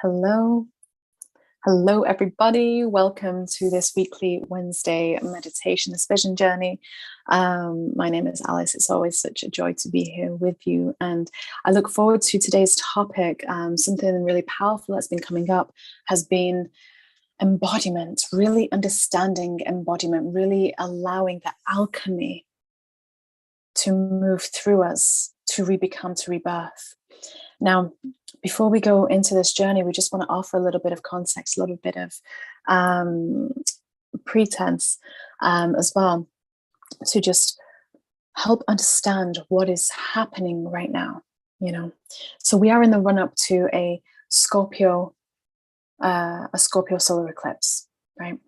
Hello. Hello, everybody. Welcome to this weekly Wednesday meditation, this vision journey. My name is Alice. It's always such a joy to be here with you. And I look forward to today's topic. Something really powerful that's been coming up has been embodiment, really understanding embodiment, really allowing the alchemy to move through us, to rebecome, to rebirth. Now, before we go into this journey, we just want to offer a little bit of context, a little bit of pretense as well, to just help understand what is happening right now. So we are in the run-up to a Scorpio solar eclipse, right?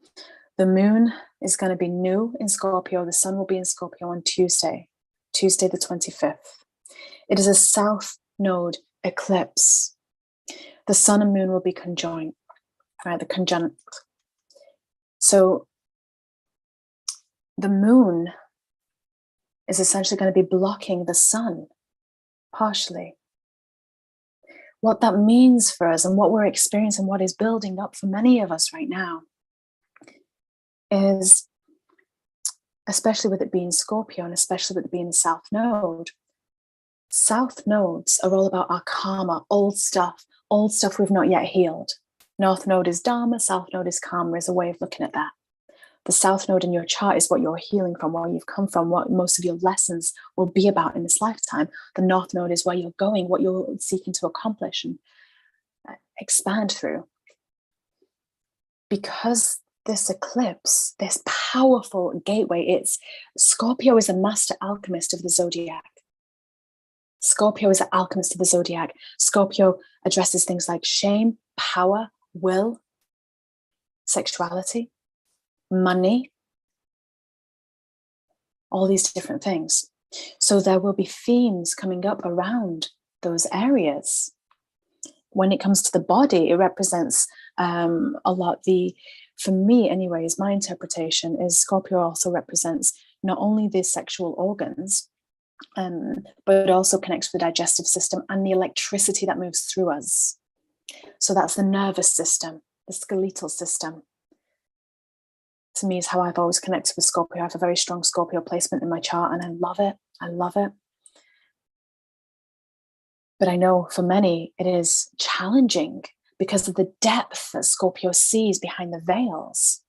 The moon is going to be new in Scorpio. The sun will be in Scorpio on Tuesday the 25th. It is a south node eclipse. The sun and moon will be conjoined, right? The conjunct. So the moon is essentially going to be blocking the sun partially. What that means for us and what we're experiencing, what is building up for many of us right now is, especially with it being Scorpio and especially with it being the south node, south nodes are all about our karma, old stuff we've not yet healed. North node is Dharma, south node is karma, is a way of looking at that. The south node in your chart is what you're healing from, where you've come from, what most of your lessons will be about in this lifetime. The north node is where you're going, what you're seeking to accomplish and expand through. Because this eclipse, this powerful gateway, Scorpio is a master alchemist of the zodiac. Scorpio is an alchemist of the zodiac. Scorpio addresses things like shame, power, will, sexuality, money, all these different things. So there will be themes coming up around those areas. When it comes to the body, it represents a lot. For me anyways, my interpretation is Scorpio also represents not only the sexual organs, but it also connects with the digestive system and the electricity that moves through us. So that's the nervous system, the skeletal system. To me is how I've always connected with Scorpio. I have a very strong Scorpio placement in my chart and I love it. I love it. But I know for many it is challenging because of the depth that Scorpio sees behind the veils.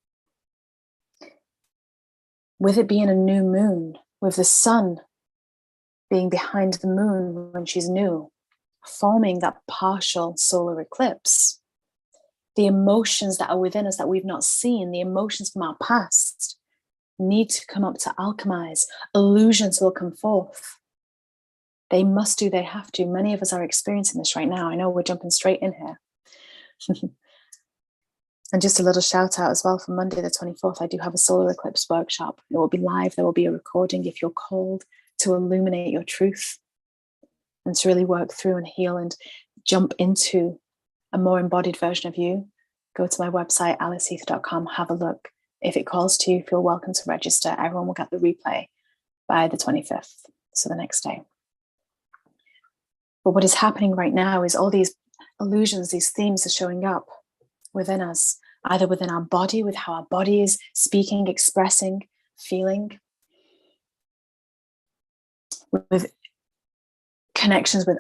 With it being a new moon, with the sun being behind the moon when she's new, forming that partial solar eclipse, the emotions that are within us that we've not seen, the emotions from our past, need to come up to alchemize. Illusions will come forth. They must do, they have to. Many of us are experiencing this right now. I know we're jumping straight in here. And just a little shout out as well for Monday the 24th, I do have a solar eclipse workshop. It will be live. There will be a recording if you're called to illuminate your truth and to really work through and heal and jump into a more embodied version of you. Go to my website, aliceheath.com, have a look. If it calls to you, feel welcome to register. Everyone will get the replay by the 25th, so the next day. But what is happening right now is all these illusions, these themes are showing up within us, either within our body, with how our body is speaking, expressing, feeling, with connections with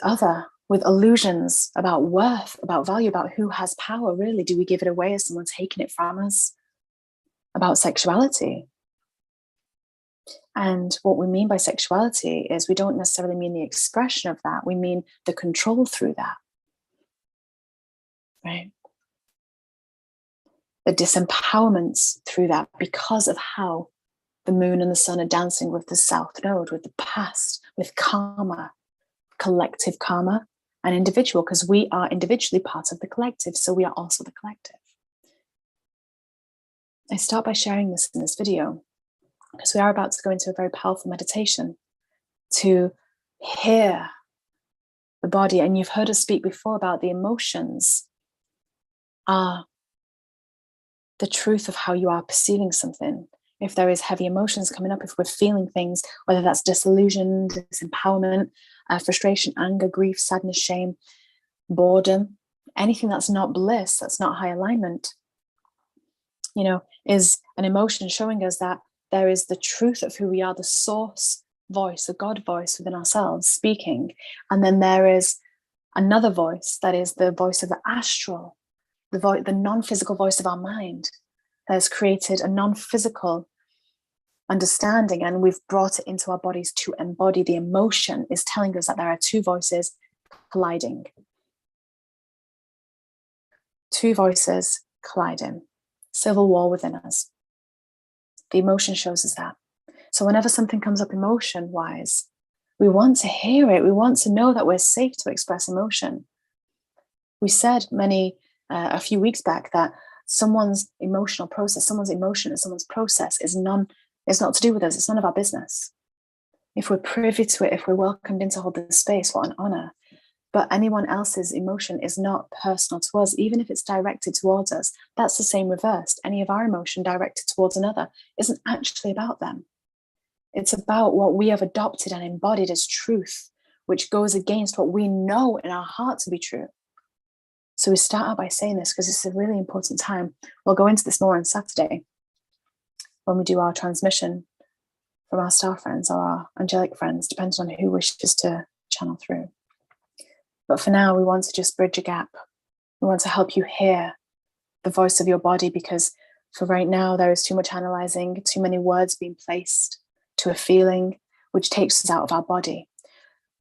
illusions about worth, about value, about who has power, really. Do we give it away? Is someone taking it from us? About sexuality. And what we mean by sexuality is we don't necessarily mean the expression of that. We mean the control through that. Right? The disempowerment through that because of how the moon and the sun are dancing with the south node, with the past, with karma, collective karma, and individual, because we are individually part of the collective, so we are also the collective. I start by sharing this in this video because we are about to go into a very powerful meditation to hear the body. And you've heard us speak before about the emotions are the truth of how you are perceiving something. If there is heavy emotions coming up, if we're feeling things, whether that's disillusion, disempowerment, frustration, anger, grief, sadness, shame, boredom, Anything that's not bliss, that's not high alignment, is an emotion showing us that there is the truth of who we are, the source voice, the God voice within ourselves speaking. And then there is another voice that is the voice of the astral, the non-physical voice of our mind that has created a non-physical understanding, and we've brought it into our bodies to embody. The emotion is telling us that there are two voices colliding. Two voices colliding. Civil war within us. The emotion shows us that. So whenever something comes up emotion-wise, we want to hear it. We want to know that we're safe to express emotion. We said a few weeks back that someone's emotional process, someone's emotion and someone's process is not to do with us. It's none of our business. If we're privy to it, if we're welcomed in to hold the space, what an honor. But anyone else's emotion is not personal to us, even if it's directed towards us. That's the same reversed. Any of our emotion directed towards another isn't actually about them. It's about what we have adopted and embodied as truth, which goes against what we know in our heart to be true. So we start out by saying this because it's a really important time. We'll go into this more on Saturday when we do our transmission from our star friends or our angelic friends, depending on who wishes to channel through. But for now, we want to just bridge a gap. We want to help you hear the voice of your body, because for right now, there is too much analyzing, too many words being placed to a feeling, which takes us out of our body.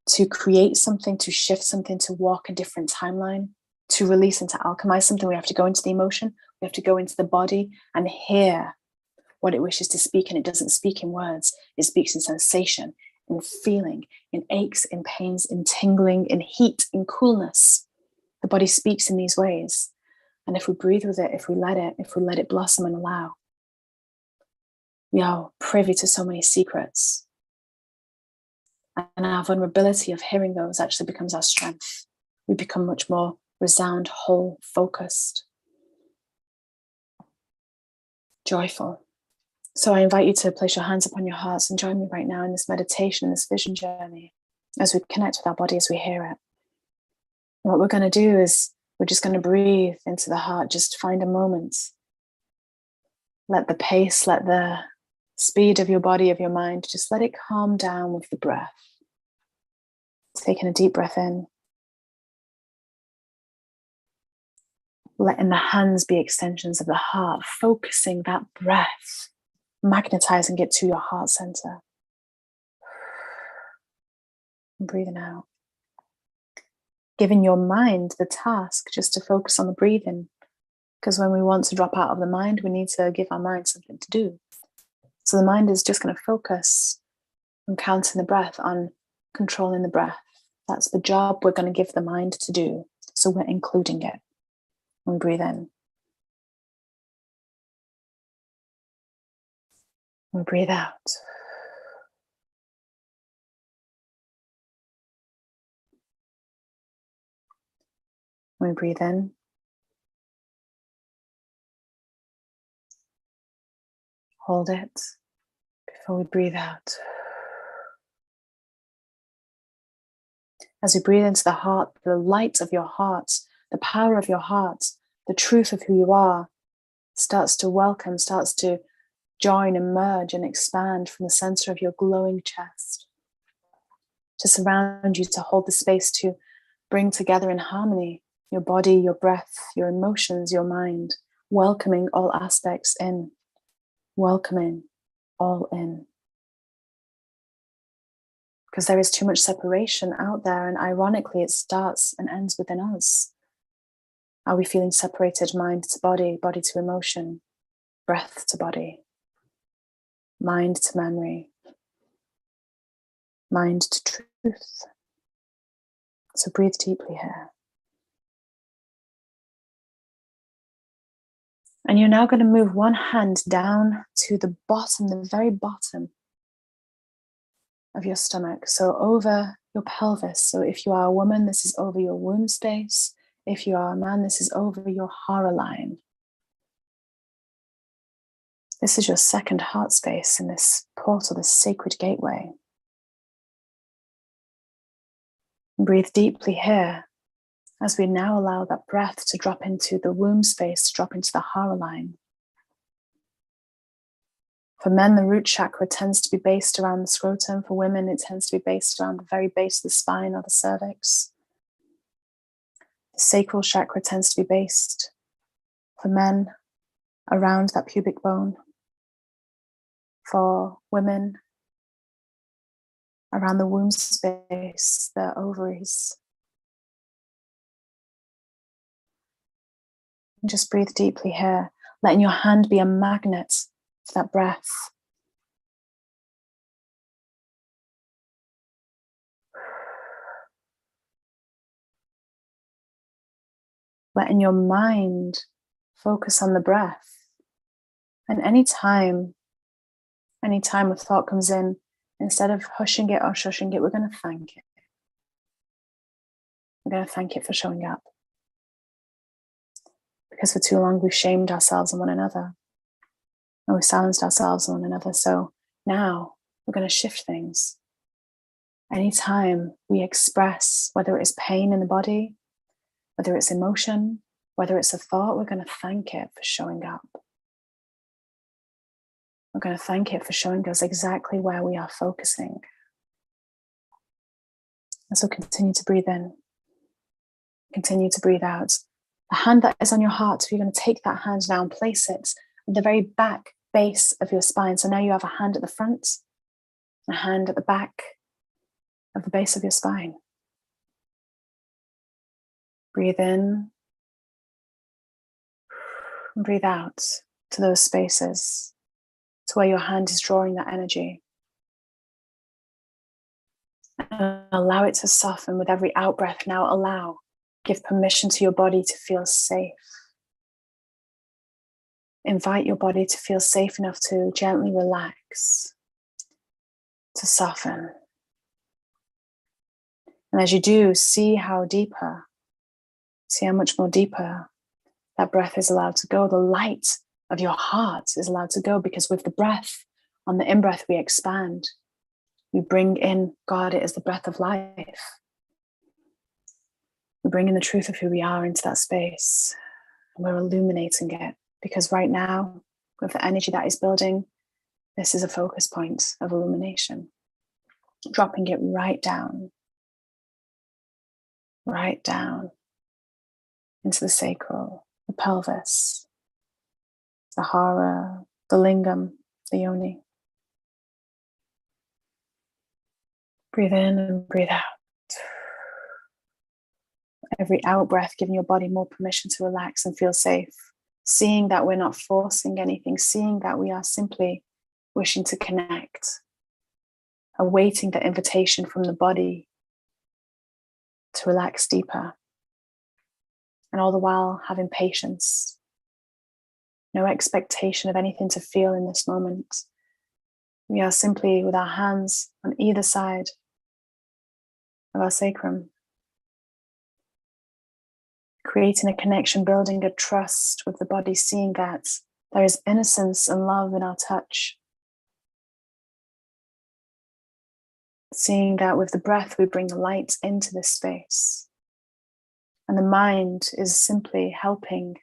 To create something, to shift something, to walk a different timeline, to release and to alchemize something, we have to go into the emotion, we have to go into the body and hear what it wishes to speak. And it doesn't speak in words, it speaks in sensation, in feeling, in aches, in pains, in tingling, in heat, in coolness. The body speaks in these ways. And if we breathe with it, if we let it blossom and allow, we are privy to so many secrets. And our vulnerability of hearing those actually becomes our strength. We become much more resound, whole, focused, joyful. So I invite you to place your hands upon your hearts and join me right now in this meditation, this vision journey, as we connect with our body, as we hear it. What we're going to do is we're just going to breathe into the heart. Just find a moment. Let the pace, let the speed of your body, of your mind, just let it calm down with the breath. Taking a deep breath in. Letting the hands be extensions of the heart, focusing that breath, magnetizing it to your heart center. And breathing out. Giving your mind the task just to focus on the breathing. Because when we want to drop out of the mind, we need to give our mind something to do. So the mind is just going to focus on counting the breath, on controlling the breath. That's the job we're going to give the mind to do. So we're including it. And breathe in. And breathe out. We breathe in. Hold it before we breathe out. As we breathe into the heart, the light of your heart, the power of your heart, the truth of who you are starts to welcome, starts to join and merge and expand from the center of your glowing chest, to surround you, to hold the space, to bring together in harmony your body, your breath, your emotions, your mind, welcoming all aspects in, welcoming all in. Because there is too much separation out there, and ironically, it starts and ends within us. Are we feeling separated, mind to body, body to emotion, breath to body, mind to memory, mind to truth? So breathe deeply here. And you're now going to move one hand down to the bottom, the very bottom of your stomach. So over your pelvis. So if you are a woman, this is over your womb space. If you are a man, this is over your hara line. This is your second heart space in this portal, this sacred gateway. Breathe deeply here As we now allow that breath to drop into the womb space, to drop into the hara line. For men, the root chakra tends to be based around the scrotum. For women, it tends to be based around the very base of the spine or the cervix. The sacral chakra tends to be based, for men, around that pubic bone. For women, around the womb space, the ovaries. And just breathe deeply here, letting your hand be a magnet for that breath. Letting your mind focus on the breath. And anytime a thought comes in, instead of hushing it or shushing it, we're going to thank it. We're going to thank it for showing up. Because for too long we've shamed ourselves and one another. And we've silenced ourselves and one another. So now we're going to shift things. Anytime we express, whether it is pain in the body, whether it's emotion, whether it's a thought, we're going to thank it for showing up. We're going to thank it for showing us exactly where we are focusing. And so continue to breathe in. Continue to breathe out. The hand that is on your heart, you're going to take that hand now and place it at the very back base of your spine. So now you have a hand at the front, a hand at the back of the base of your spine. Breathe in and breathe out to those spaces, to where your hand is drawing that energy. And allow it to soften with every out-breath. Now give permission to your body to feel safe. Invite your body to feel safe enough to gently relax, to soften. And as you do, see how much more deeper that breath is allowed to go. The light of your heart is allowed to go, because with the breath, on the in-breath, we expand. We bring in God, it is the breath of life. We bring in the truth of who we are into that space. And we're illuminating it, because right now, with the energy that is building, this is a focus point of illumination. Dropping it right down into the sacral, the pelvis, the hara, the lingam, the yoni. Breathe in and breathe out. Every out breath, giving your body more permission to relax and feel safe. Seeing that we're not forcing anything, seeing that we are simply wishing to connect, awaiting the invitation from the body to relax deeper. And all the while having patience, no expectation of anything to feel in this moment. We are simply with our hands on either side of our sacrum, creating a connection, building a trust with the body, seeing that there is innocence and love in our touch. Seeing that with the breath, we bring the light into this space. And the mind is simply helping.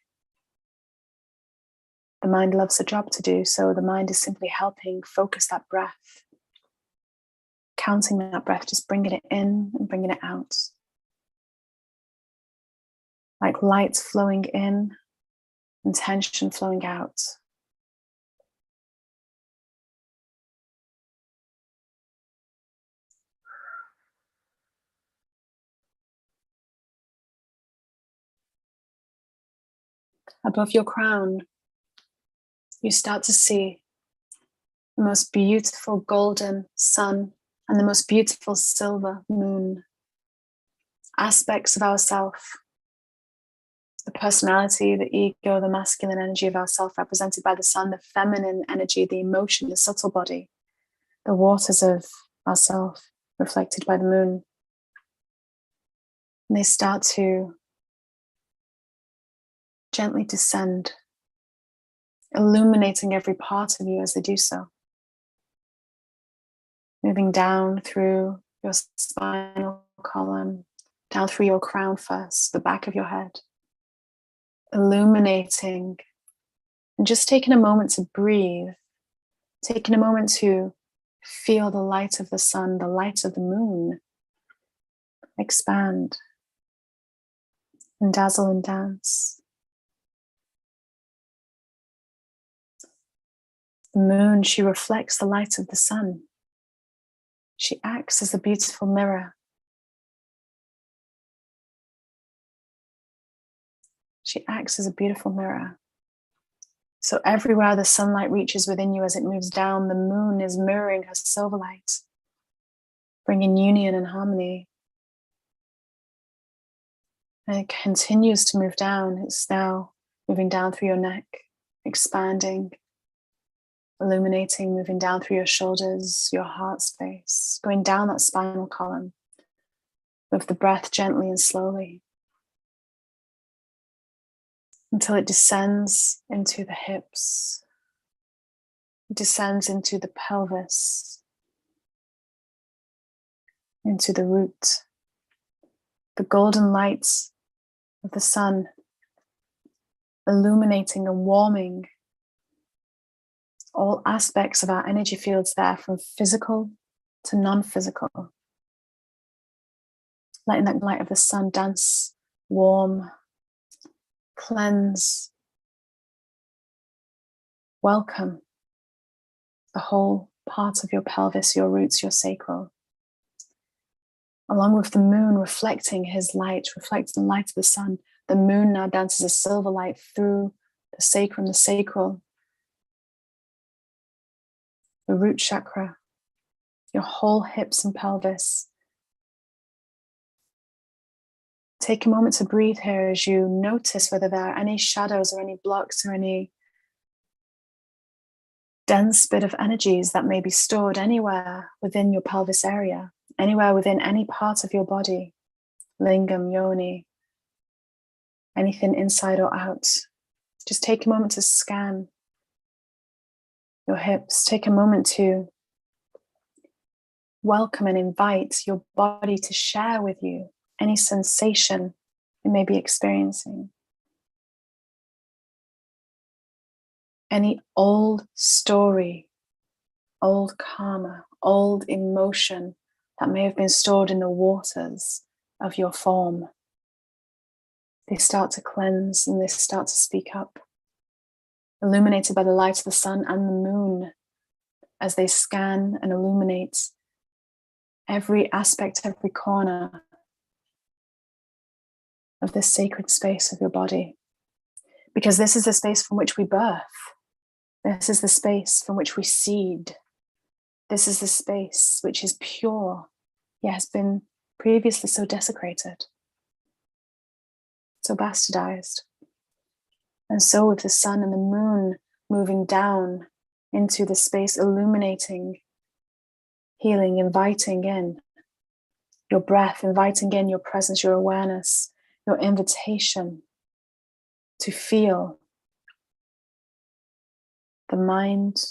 The mind loves a job to do, so the mind is simply helping focus that breath. Counting that breath, just bringing it in and bringing it out. Like light flowing in and tension flowing out. Above your crown, you start to see the most beautiful golden sun and the most beautiful silver moon. Aspects of ourself, the personality, the ego, the masculine energy of ourself represented by the sun, the feminine energy, the emotion, the subtle body, the waters of ourself reflected by the moon. And they start to gently descend, illuminating every part of you as they do so. Moving down through your spinal column, down through your crown first, the back of your head, illuminating, and just taking a moment to breathe, taking a moment to feel the light of the sun, the light of the moon expand and dazzle and dance. The moon, she reflects the light of the sun. She acts as a beautiful mirror. She acts as a beautiful mirror. So everywhere the sunlight reaches within you as it moves down, the moon is mirroring her silver light, bringing union and harmony. And it continues to move down. It's now moving down through your neck, expanding, illuminating, moving down through your shoulders, your heart space, going down that spinal column. Move the breath gently and slowly until it descends into the hips. It descends into the pelvis, into the root. The golden light of the sun illuminating and warming all aspects of our energy fields there, from physical to non-physical. Letting that light of the sun dance, warm, cleanse, welcome the whole part of your pelvis, your roots, your sacral. Along with the moon reflecting his light, reflecting the light of the sun, the moon now dances a silver light through the sacrum, the sacral, the root chakra, your whole hips and pelvis. Take a moment to breathe here as you notice whether there are any shadows or any blocks or any dense bit of energies that may be stored anywhere within your pelvis area, anywhere within any part of your body, lingam, yoni, anything inside or out. Just take a moment to scan your hips. Take a moment to welcome and invite your body to share with you any sensation you may be experiencing. Any old story, old karma, old emotion that may have been stored in the waters of your form. They start to cleanse and they start to speak up, illuminated by the light of the sun and the moon as they scan and illuminate every aspect, every corner of this sacred space of your body. Because this is the space from which we birth. This is the space from which we seed. This is the space which is pure, yet has been previously so desecrated, so bastardized. And so with the sun and the moon moving down into the space, illuminating, healing, inviting in your breath, inviting in your presence, your awareness, your invitation to feel. The mind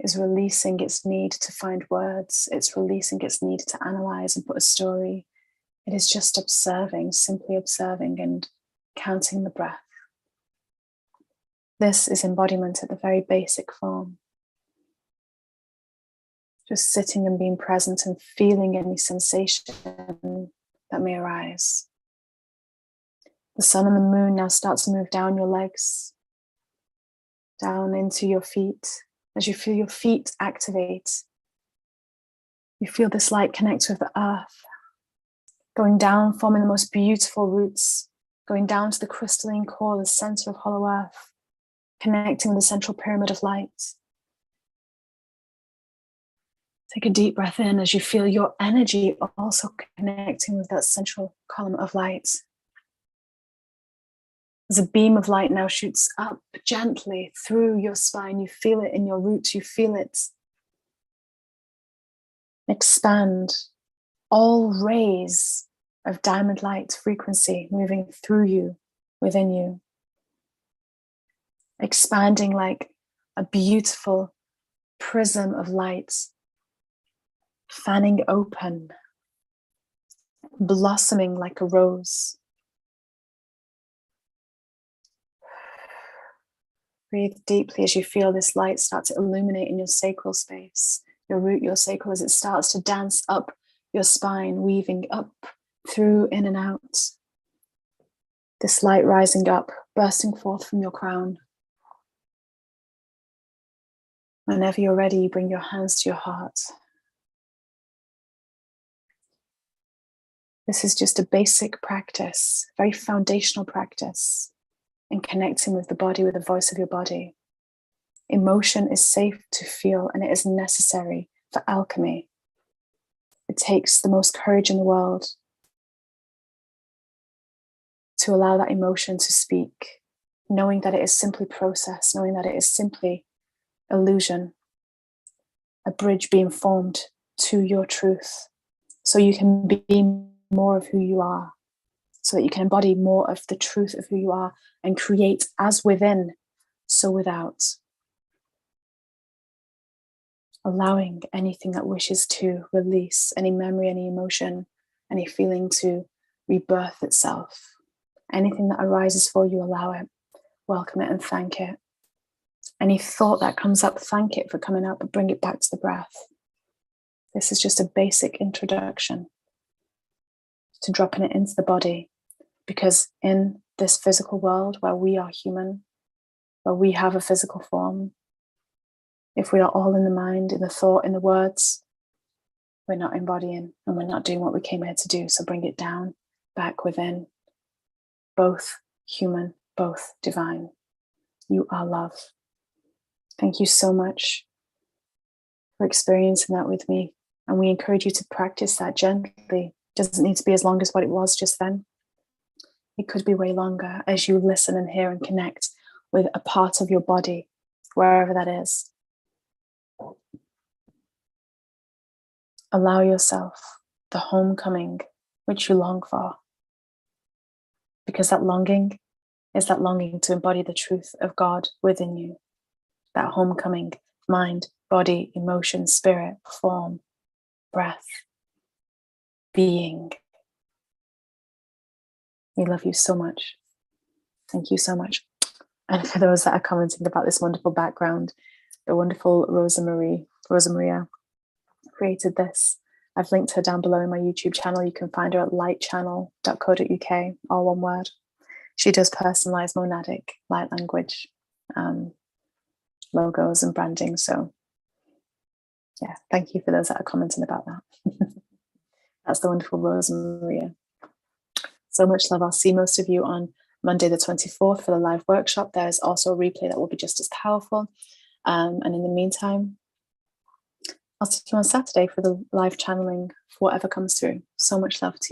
is releasing its need to find words. It's releasing its need to analyze and put a story. It is just observing, simply observing and counting the breath. This is embodiment at the very basic form. Just sitting and being present and feeling any sensation that may arise. The sun and the moon now start to move down your legs, down into your feet. As you feel your feet activate, you feel this light connect with the earth, going down, forming the most beautiful roots, going down to the crystalline core, the center of hollow earth, connecting with the central pyramid of light. Take a deep breath in as you feel your energy also connecting with that central column of light. As a beam of light now shoots up gently through your spine, you feel it in your roots, you feel it expand. All rays of diamond light frequency moving through you, within you. Expanding like a beautiful prism of light, fanning open, blossoming like a rose. Breathe deeply as you feel this light start to illuminate in your sacral space, your root, your sacral, as it starts to dance up your spine, weaving up, through, in and out. This light rising up, bursting forth from your crown. Whenever you're ready, bring your hands to your heart. This is just a basic practice, very foundational practice in connecting with the body, with the voice of your body. Emotion is safe to feel, and it is necessary for alchemy. It takes the most courage in the world to allow that emotion to speak, knowing that it is simply process, knowing that it is simply illusion, a bridge being formed to your truth, so you can be more of who you are, so that you can embody more of the truth of who you are and create as within, so without. Allowing anything that wishes to release, any memory, any emotion, any feeling to rebirth itself. Anything that arises for you, allow it, welcome it and thank it. Any thought that comes up, thank it for coming up, but bring it back to the breath. This is just a basic introduction to dropping it into the body, because in this physical world where we are human, where we have a physical form, if we are all in the mind, in the thought, in the words, we're not embodying and we're not doing what we came here to do. So bring it down, back within, both human, both divine. You are love. Thank you so much for experiencing that with me. And we encourage you to practice that gently. It doesn't need to be as long as what it was just then. It could be way longer as you listen and hear and connect with a part of your body, wherever that is. Allow yourself the homecoming which you long for, because that longing is that longing to embody the truth of God within you. That homecoming, mind, body, emotion, spirit, form, breath, being. We love you so much. Thank you so much. And for those that are commenting about this wonderful background, the wonderful Rosa Maria created this. I've linked her down below in my YouTube channel. You can find her at lightchannel.co.uk, all one word. She does personalized monadic light language logos and branding. So yeah, thank you for those that are commenting about that. That's the wonderful Rosa Maria. So much love. I'll see most of you on Monday the 24th for the live workshop. There's also a replay that will be just as powerful. And in the meantime, I'll see you on Saturday for the live channeling for whatever comes through. So much love to you.